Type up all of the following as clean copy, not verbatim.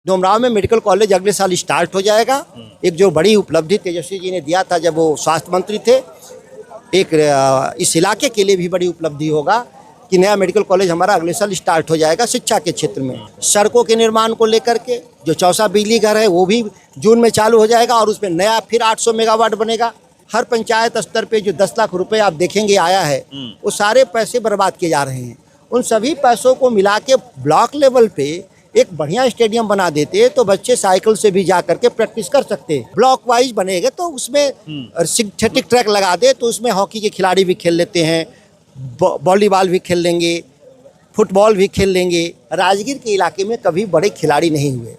डोमराव में medical college अगले साल स्टार्ट हो जाएगा। एक जो बड़ी उपलब्धि तेजस्वी जी ने दिया था जब वो स्वास्थ्य मंत्री थे, एक इस इलाके के लिए भी बड़ी उपलब्धि होगा कि नया मेडिकल कॉलेज हमारा अगले साल स्टार्ट हो जाएगा। शिक्षा के क्षेत्र में सड़कों के निर्माण को लेकर के जो चौसा बिजली घर है वो भी जून में चालू हो जाएगा और उसमें नया फिर 800 मेगावाट बनेगा। हर पंचायत स्तर पे जो 10 लाख रुपए आप देखेंगे आया है, वो सारे पैसे बर्बाद किए जा रहे हैं। उन सभी पैसों को मिला के ब्लॉक लेवल पे एक बढ़िया स्टेडियम बना देते तो बच्चे साइकिल से भी जा करके प्रैक्टिस कर सकते हैं। ब्लॉक वाइज बनेगा तो उसमें सिंथेटिक ट्रैक लगा दे तो उसमें हॉकी के खिलाड़ी भी खेल लेते हैं, वॉलीबॉल भी खेल लेंगे, फुटबॉल भी खेल लेंगे। राजगीर के इलाके में कभी बड़े खिलाड़ी नहीं हुए।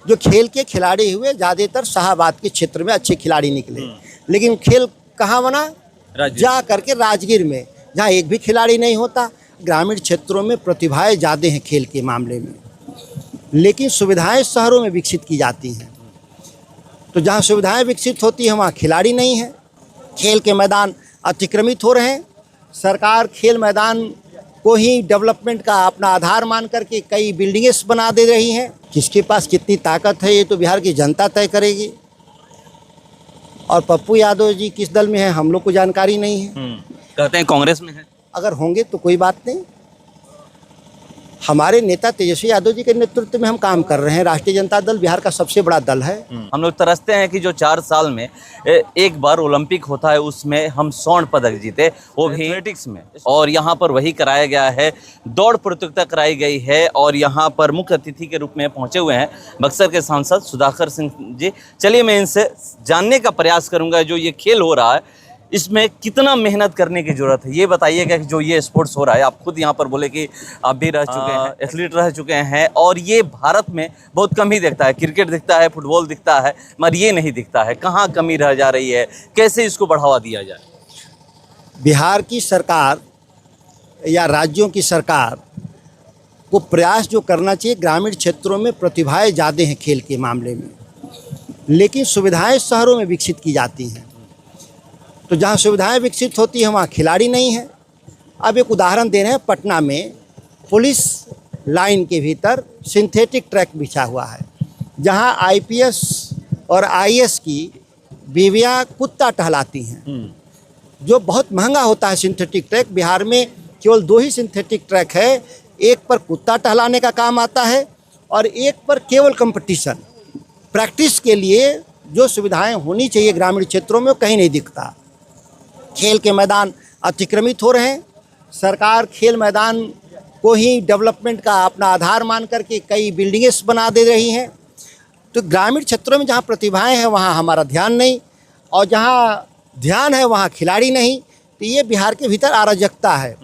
जो खेल के खिलाड़ी हुए ज़्यादातर शाहाबाद के क्षेत्र में अच्छे खिलाड़ी निकले, लेकिन खेल कहाँ बना? जा करके राजगीर में, जहाँ एक भी खिलाड़ी नहीं होता। ग्रामीण क्षेत्रों में प्रतिभाएं ज़्यादा हैं खेल के मामले में, लेकिन सुविधाएं शहरों में विकसित की जाती हैं। तो जहाँ सुविधाएं विकसित होती हैं वहाँ खिलाड़ी नहीं हैं। खेल के मैदान अतिक्रमित हो रहे हैं। सरकार खेल मैदान को ही डेवलपमेंट का अपना आधार मान करके कई बिल्डिंग्स बना दे रही हैं। किसके पास कितनी ताकत है ये तो बिहार की जनता तय करेगी। और पप्पू यादव जी किस दल में है हम लोग को जानकारी नहीं है। कहते हैं कांग्रेस में है। अगर होंगे तो कोई बात नहीं। हमारे नेता तेजस्वी यादव जी के नेतृत्व में हम काम कर रहे हैं। राष्ट्रीय जनता दल बिहार का सबसे बड़ा दल है। हम लोग तरसते हैं कि जो 4 साल में एक बार ओलंपिक होता है उसमें हम स्वर्ण पदक जीते, वो भी एथलेटिक्स में। और यहाँ पर वही कराया गया है, दौड़ प्रतियोगिता कराई गई है और यहाँ पर मुख्य अतिथि के रूप में पहुँचे हुए हैं बक्सर के सांसद सुधाकर सिंह जी। चलिए मैं इनसे जानने का प्रयास करूँगा जो ये खेल हो रहा है इसमें कितना मेहनत करने की जरूरत है। ये बताइएगा कि जो ये स्पोर्ट्स हो रहा है, आप खुद यहाँ पर बोले कि आप भी रह चुके हैं, एथलीट रह चुके हैं, और ये भारत में बहुत कम ही दिखता है। क्रिकेट दिखता है, फुटबॉल दिखता है, मगर ये नहीं दिखता है। कहाँ कमी रह जा रही है, कैसे इसको बढ़ावा दिया जाए? बिहार की सरकार या राज्यों की सरकार को प्रयास जो करना चाहिए, ग्रामीण क्षेत्रों में प्रतिभाएं ज़्यादा हैं खेल के मामले में, लेकिन सुविधाएं शहरों में विकसित की जाती हैं। तो जहाँ सुविधाएं विकसित होती हैं वहाँ खिलाड़ी नहीं हैं। अब एक उदाहरण दे रहे हैं, पटना में पुलिस लाइन के भीतर सिंथेटिक ट्रैक बिछा हुआ है, जहाँ आईपीएस और आईएएस की बीवियाँ कुत्ता टहलाती हैं, जो बहुत महंगा होता है सिंथेटिक ट्रैक। बिहार में केवल 2 ही सिंथेटिक ट्रैक है, एक पर कुत्ता टहलाने का काम आता है और एक पर केवल कंपटीशन प्रैक्टिस के लिए जो सुविधाएं होनी चाहिए ग्रामीण क्षेत्रों में वो कहीं नहीं दिखता। खेल के मैदान अतिक्रमित हो रहे हैं। सरकार खेल मैदान को ही डेवलपमेंट का अपना आधार मान करके कई बिल्डिंग्स बना दे रही हैं। तो ग्रामीण क्षेत्रों में जहाँ प्रतिभाएं हैं वहाँ हमारा ध्यान नहीं, और जहाँ ध्यान है वहाँ खिलाड़ी नहीं। तो ये बिहार के भीतर अराजकता है।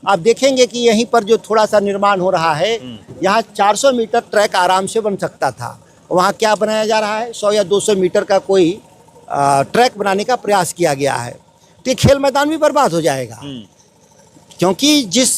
आप देखेंगे कि यहीं पर जो थोड़ा सा निर्माण हो रहा है, यहाँ 400 मीटर ट्रैक आराम से बन सकता था, वहाँ क्या बनाया जा रहा है? 100 या 200 मीटर का कोई ट्रैक बनाने का प्रयास किया गया है। तो ये खेल मैदान भी बर्बाद हो जाएगा, क्योंकि जिस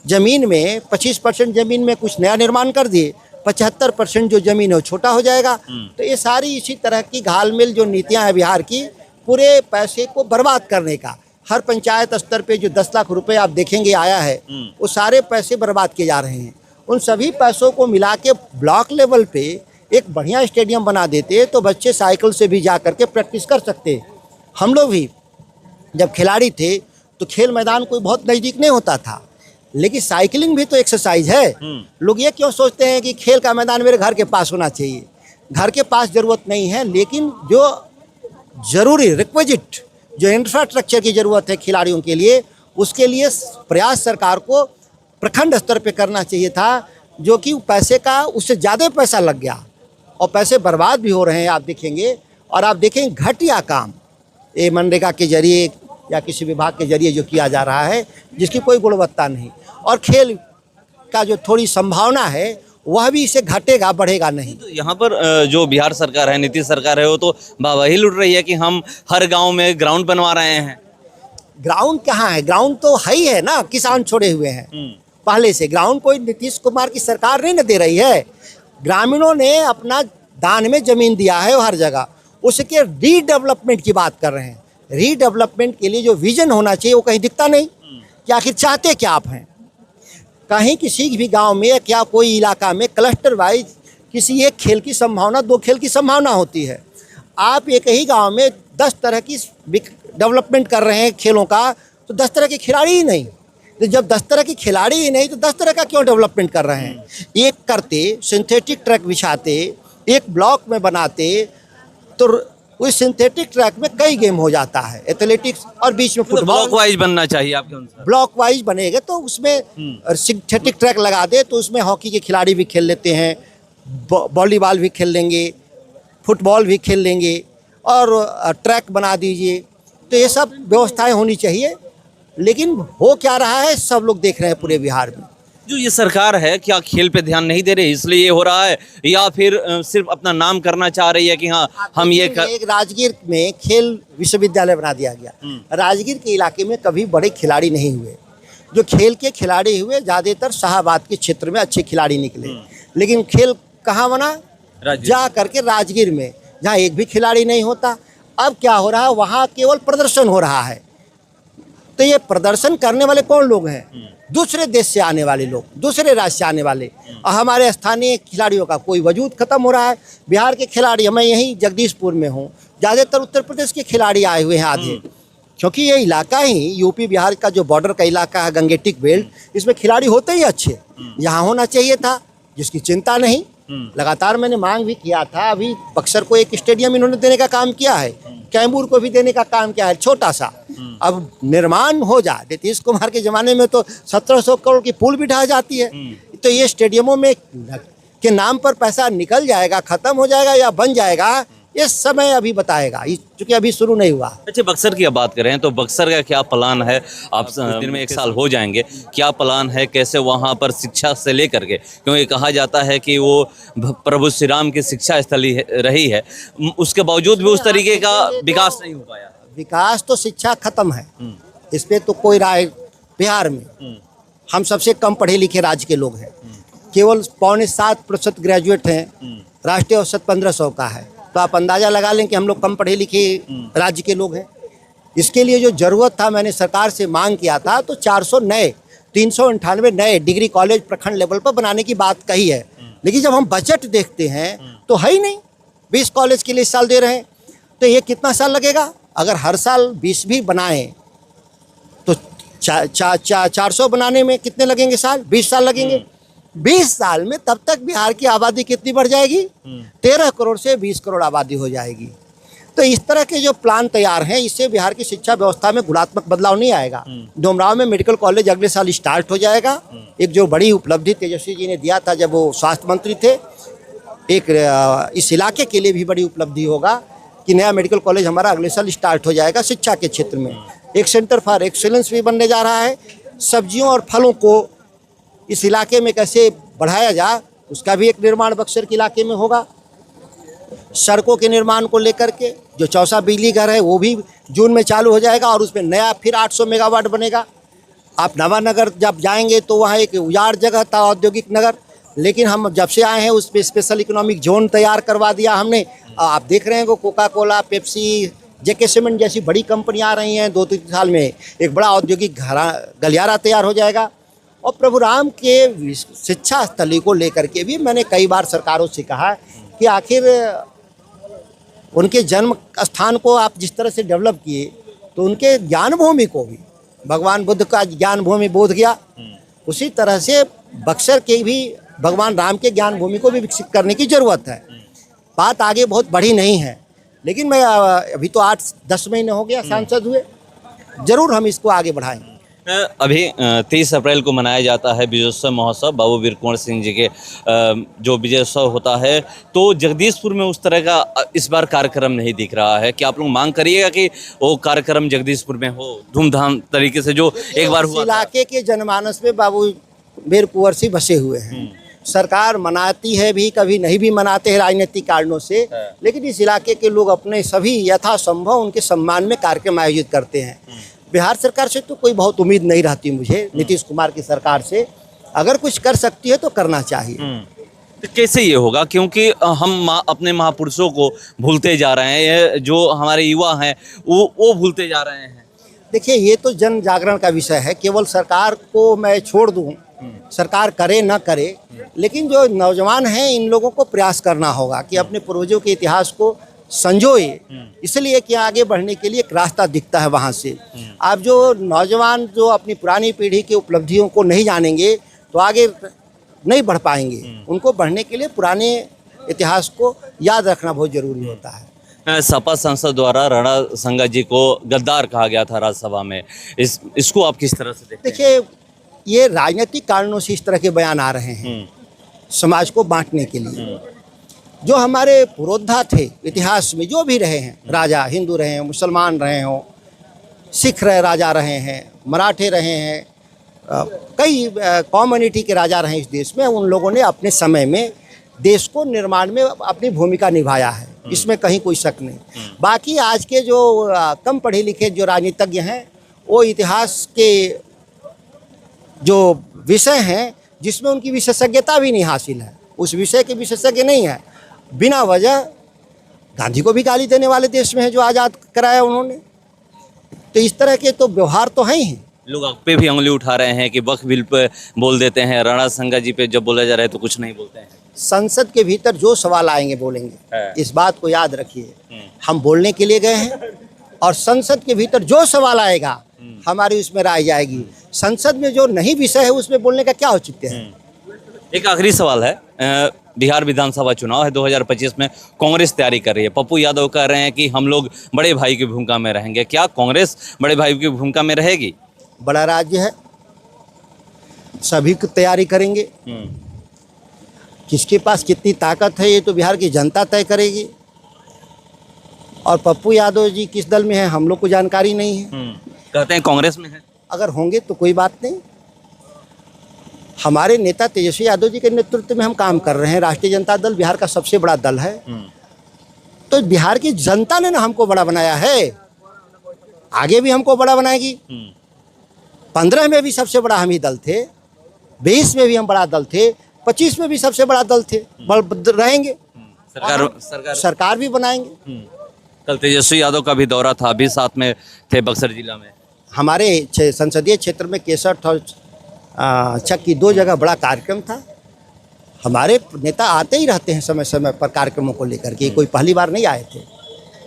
ज़मीन में 25% ज़मीन में कुछ नया निर्माण कर दिए, 75% जो ज़मीन है वो छोटा हो जाएगा। तो ये सारी इसी तरह की घालमेल जो नीतियां हैं बिहार की, पूरे पैसे को बर्बाद करने का। हर पंचायत स्तर पे जो 10 लाख रुपए आप देखेंगे आया है, वो सारे पैसे बर्बाद किए जा रहे हैं। उन सभी पैसों को मिला के ब्लॉक लेवल पे एक बढ़िया स्टेडियम बना देते तो बच्चे साइकिल से भी जा करके प्रैक्टिस कर सकते। हम लोग भी जब खिलाड़ी थे तो खेल मैदान कोई बहुत नज़दीक नहीं होता था, लेकिन साइकिलिंग भी तो एक्सरसाइज है। लोग ये क्यों सोचते हैं कि खेल का मैदान मेरे घर के पास होना चाहिए? घर के पास ज़रूरत नहीं है, लेकिन जो ज़रूरी रिक्विजिट जो इंफ्रास्ट्रक्चर की ज़रूरत है खिलाड़ियों के लिए, उसके लिए प्रयास सरकार को प्रखंड स्तर पे करना चाहिए था, जो कि पैसे का उससे ज़्यादा पैसा लग गया और पैसे बर्बाद भी हो रहे हैं। आप देखेंगे, और आप देखेंगे घटिया काम ये मनरेगा के जरिए या किसी विभाग के जरिए जो किया जा रहा है, जिसकी कोई गुणवत्ता नहीं, और खेल का जो थोड़ी संभावना है वह भी इसे घटेगा, बढ़ेगा नहीं। तो यहाँ पर जो बिहार सरकार है, नीतीश सरकार है, वो तो वाहवाही लूट रही है कि हम हर गांव में ग्राउंड बनवा रहे हैं। ग्राउंड कहाँ है? ग्राउंड तो है ही है ना, किसान छोड़े हुए हैं पहले से। ग्राउंड कोई नीतीश कुमार की सरकार नहीं न दे रही है, ग्रामीणों ने अपना दान में जमीन दिया है हर जगह। उसके रीडेवलपमेंट की बात कर रहे हैं। रीडेवलपमेंट के लिए जो विजन होना चाहिए वो कहीं दिखता नहीं कि आखिर चाहते क्या आप हैं। कहीं किसी भी गांव में क्या कोई इलाका में क्लस्टर वाइज किसी एक खेल की संभावना 2 खेल की संभावना होती है। आप एक ही गांव में 10 तरह की डेवलपमेंट कर रहे हैं खेलों का, तो 10 तरह के खिलाड़ी ही नहीं। तो जब 10 तरह के खिलाड़ी ही नहीं तो 10 तरह का क्यों डेवलपमेंट कर रहे हैं? एक करते, सिंथेटिक ट्रैक बिछाते, एक ब्लॉक में बनाते, तो उस सिंथेटिक ट्रैक में कई गेम हो जाता है, एथलेटिक्स और बीच में ब्लॉक फुटबॉल। वाइज बनना चाहिए आपके अनुसार। ब्लॉक वाइज बनेगा तो उसमें सिंथेटिक ट्रैक लगा दे तो उसमें हॉकी के खिलाड़ी भी खेल लेते हैं, वॉलीबॉल भी खेल लेंगे, फुटबॉल भी खेल लेंगे, और ट्रैक बना दीजिए। तो ये सब व्यवस्थाएं होनी चाहिए, लेकिन हो क्या रहा है सब लोग देख रहे हैं पूरे बिहार में। जो ये सरकार है, क्या खेल पे ध्यान नहीं दे रही इसलिए ये हो रहा है, या फिर सिर्फ अपना नाम करना चाह रही है कि हाँ हम ये एक राजगीर में खेल विश्वविद्यालय बना दिया गया। राजगीर के इलाके में कभी बड़े खिलाड़ी नहीं हुए। जो खेल के खिलाड़ी हुए ज़्यादातर शाहाबाद के क्षेत्र में अच्छे खिलाड़ी निकले, लेकिन खेल कहाँ बना? जा करके राजगीर में, जहाँ एक भी खिलाड़ी नहीं होता। अब क्या हो रहा है, वहाँ केवल प्रदर्शन हो रहा है। तो ये प्रदर्शन करने वाले कौन लोग हैं? दूसरे देश से आने वाले लोग, दूसरे राज्य से आने वाले। और हमारे स्थानीय खिलाड़ियों का कोई वजूद खत्म हो रहा है। बिहार के खिलाड़ी, मैं यहीं जगदीशपुर में हूँ, ज़्यादातर उत्तर प्रदेश के खिलाड़ी आए हुए हैं आधे, क्योंकि ये इलाका ही यूपी बिहार का जो बॉर्डर का इलाका है, गंगेटिक बेल्ट, इसमें खिलाड़ी होते ही अच्छे। यहाँ होना चाहिए था, जिसकी चिंता नहीं। लगातार मैंने मांग भी किया था। अभी बक्सर को एक स्टेडियम इन्होंने देने का काम किया है, कैमूर को भी देने का काम किया है, छोटा सा। अब निर्माण हो जाए। नीतीश कुमार के ज़माने में तो 1700 करोड़ की पुल भी ढह जाती है। तो ये स्टेडियमों में के नाम पर पैसा निकल जाएगा, ख़त्म हो जाएगा या बन जाएगा, ये समय अभी बताएगा, क्योंकि अभी शुरू नहीं हुआ। अच्छा, बक्सर की अब बात करें तो बक्सर का क्या प्लान है? आप दिन में 1 साल हो जाएंगे, क्या प्लान है, कैसे वहाँ पर शिक्षा से लेकर के, क्योंकि कहा जाता है कि वो प्रभु श्री राम की शिक्षा स्थली रही है, उसके बावजूद भी उस तरीके का विकास नहीं हो पाया। विकास तो शिक्षा खत्म है, इस पर तो कोई राय। बिहार में हम सबसे कम पढ़े लिखे राज्य के लोग हैं, केवल 6.25% ग्रेजुएट हैं, राष्ट्रीय औसत 1500 का है। तो आप अंदाज़ा लगा लें कि हम लोग कम पढ़े लिखे राज्य के लोग हैं। इसके लिए जो ज़रूरत था, मैंने सरकार से मांग किया था, तो 400 नए 398 नए डिग्री कॉलेज प्रखंड लेवल पर बनाने की बात कही है। लेकिन जब हम बजट देखते हैं तो है ही नहीं। 20 कॉलेज के लिए इस साल दे रहे हैं, तो ये कितना साल लगेगा? अगर हर साल 20 भी बनाएं तो 400 बनाने में कितने लगेंगे साल? 20 साल लगेंगे। 20 साल में तब तक बिहार की आबादी कितनी बढ़ जाएगी? 13 करोड़ से 20 करोड़ आबादी हो जाएगी। तो इस तरह के जो प्लान तैयार हैं, इससे बिहार की शिक्षा व्यवस्था में गुणात्मक बदलाव नहीं आएगा। डोमराव में मेडिकल कॉलेज अगले साल स्टार्ट हो जाएगा। एक जो बड़ी उपलब्धि तेजस्वी जी ने दिया था जब वो स्वास्थ्य मंत्री थे, एक इस इलाके के लिए भी बड़ी उपलब्धि होगा कि नया मेडिकल कॉलेज हमारा अगले साल स्टार्ट हो जाएगा। शिक्षा के क्षेत्र में एक सेंटर फॉर एक्सीलेंस भी बनने जा रहा है। सब्जियों और फलों को इस इलाके में कैसे बढ़ाया जाए, उसका भी एक निर्माण बक्सर के इलाके में होगा। सड़कों के निर्माण को लेकर के जो चौसा बिजली घर है वो भी जून में चालू हो जाएगा, और उसमें नया फिर 800 मेगावाट बनेगा। आप नवानगर जब जाएंगे तो वहाँ एक उजाड़ जगह था, औद्योगिक नगर, लेकिन हम जब से आए हैं उस पर स्पेशल इकोनॉमिक जोन तैयार करवा दिया हमने। आप देख रहे हैं कि कोका कोला, पेप्सी, जेके सीमेंट जैसी बड़ी कंपनियाँ आ रही हैं। 2-3 साल में एक बड़ा औद्योगिक गलियारा तैयार हो जाएगा। और प्रभु राम के शिक्षा स्थली को लेकर के भी मैंने कई बार सरकारों से कहा कि आखिर उनके जन्म स्थान को आप जिस तरह से डेवलप किए, तो उनके ज्ञान भूमि को भी, भगवान बुद्ध का ज्ञान भूमि बोध गया, उसी तरह से बक्सर के भी भगवान राम के ज्ञान भूमि को भी विकसित करने की ज़रूरत है। बात आगे बहुत बड़ी नहीं है, लेकिन मैं अभी तो 8-10 महीने हो गया सांसद हुए, ज़रूर हम इसको आगे बढ़ाएंगे। अभी 30 अप्रैल को मनाया जाता है विजयोत्सव महोत्सव, बाबू वीर कुंवर सिंह जी के जो विजयोत्सव होता है, तो जगदीशपुर में उस तरह का इस बार कार्यक्रम नहीं दिख रहा है। क्या आप लोग मांग करिएगा कि वो कार्यक्रम जगदीशपुर में हो धूमधाम तरीके से, जो एक बार हुआ? इलाके के जनमानस में बाबू वीर कुंवर सिंह बसे हुए हैं। सरकार मनाती है भी, कभी नहीं भी मनाते हैं राजनीतिक कारणों से, लेकिन इस इलाके के लोग अपने सभी यथासंभव उनके सम्मान में कार्यक्रम आयोजित करते हैं। बिहार सरकार से तो कोई बहुत उम्मीद नहीं रहती मुझे, नीतीश कुमार की सरकार से। अगर कुछ कर सकती है तो करना चाहिए। तो कैसे ये होगा, क्योंकि हम अपने महापुरुषों को भूलते जा रहे हैं, जो हमारे युवा हैं वो भूलते जा रहे हैं। देखिए, ये तो जन जागरण का विषय है। केवल सरकार को मैं छोड़ दूं सरकार करे ना करे, लेकिन जो नौजवान हैं इन लोगों को प्रयास करना होगा कि अपने पूर्वजों के इतिहास को संजोए, इसलिए कि आगे बढ़ने के लिए एक रास्ता दिखता है वहाँ से। आप जो नौजवान जो अपनी पुरानी पीढ़ी की उपलब्धियों को नहीं जानेंगे तो आगे नहीं बढ़ पाएंगे। उनको बढ़ने के लिए पुराने इतिहास को याद रखना बहुत जरूरी होता है। सपा सांसद द्वारा राणा संगा जी को गद्दार कहा गया था राज्यसभा में, इसको आप किस तरह से देखते हैं? देखिए, ये राजनीतिक कारणों से इस तरह के बयान आ रहे हैं समाज को बांटने के लिए। जो हमारे पुरोधा थे इतिहास में, जो भी रहे हैं राजा, हिंदू रहे हैं, मुसलमान रहे हों, सिख राजा रहे हैं, मराठे रहे हैं, कई कम्युनिटी के राजा रहे इस देश में, उन लोगों ने अपने समय में देश को निर्माण में अपनी भूमिका निभाया है, इसमें कहीं कोई शक नहीं। बाकी आज के जो कम पढ़े लिखे जो राजनीतिज्ञ हैं वो इतिहास के जो विषय हैं जिसमें उनकी विशेषज्ञता भी नहीं हासिल है, उस विषय के विशेषज्ञ नहीं है, बिना वजह गांधी को भी गाली देने वाले देश में है जो आज़ाद कराया उन्होंने। तो इस तरह के तो व्यवहार तो हैं ही। लोग आप पे भी उंगली उठा रहे हैं कि वक्फ बिल पे बोल देते हैं, राणा संगा जी पे जब बोला जा रहा है तो कुछ नहीं बोलते हैं। संसद के भीतर जो सवाल आएंगे बोलेंगे, इस बात को याद रखिए। हम बोलने के लिए गए हैं और संसद के भीतर जो सवाल आएगा हमारी उसमें राय जाएगी। संसद में जो नहीं विषय है उसमें बोलने का क्या औचित्य है। एक आखिरी सवाल है, बिहार विधानसभा चुनाव है 2025 में, कांग्रेस तैयारी कर रही है। पप्पू यादव कह रहे हैं कि हम लोग बड़े भाई की भूमिका में रहेंगे, क्या कांग्रेस बड़े भाई की भूमिका में रहेगी? बड़ा राज्य है, सभी की तैयारी करेंगे, किसके पास कितनी ताकत है ये तो बिहार की जनता तय करेगी। और पप्पू यादव जी किस दल में है हम लोग को जानकारी नहीं है। कहते हैं कांग्रेस में है। अगर होंगे तो कोई बात नहीं, हमारे नेता तेजस्वी यादव जी के नेतृत्व में हम काम कर रहे हैं। राष्ट्रीय जनता दल बिहार का सबसे बड़ा दल है, तो बिहार की जनता ने ना हमको बड़ा बनाया है, आगे भी हमको बड़ा बनाएगी। 15 में भी सबसे बड़ा हम ही दल थे, 20 में भी हम बड़ा दल थे, 25 में भी सबसे बड़ा दल थे, रहेंगे। सरकार भी बनाएंगे। कल तेजस्वी यादव का भी दौरा था, अभी साथ में थे बक्सर जिला में। हमारे संसदीय क्षेत्र में केसठ और चक्की 2 जगह बड़ा कार्यक्रम था। हमारे नेता आते ही रहते हैं समय समय पर कार्यक्रमों को लेकर के, कोई पहली बार नहीं आए थे।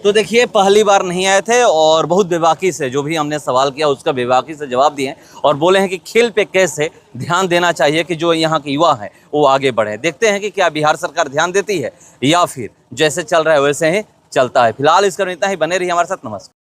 तो देखिए, पहली बार नहीं आए थे और बहुत बेबाकी से जो भी हमने सवाल किया उसका बेबाकी से जवाब दिए और बोले हैं कि खेल पे कैसे ध्यान देना चाहिए कि जो यहाँ के युवा हैं वो आगे बढ़े। देखते हैं कि क्या बिहार सरकार ध्यान देती है या फिर जैसे चल रहा है वैसे ही चलता है। फिलहाल इसका इतना ही, बने रहिए हमारे साथ। नमस्कार।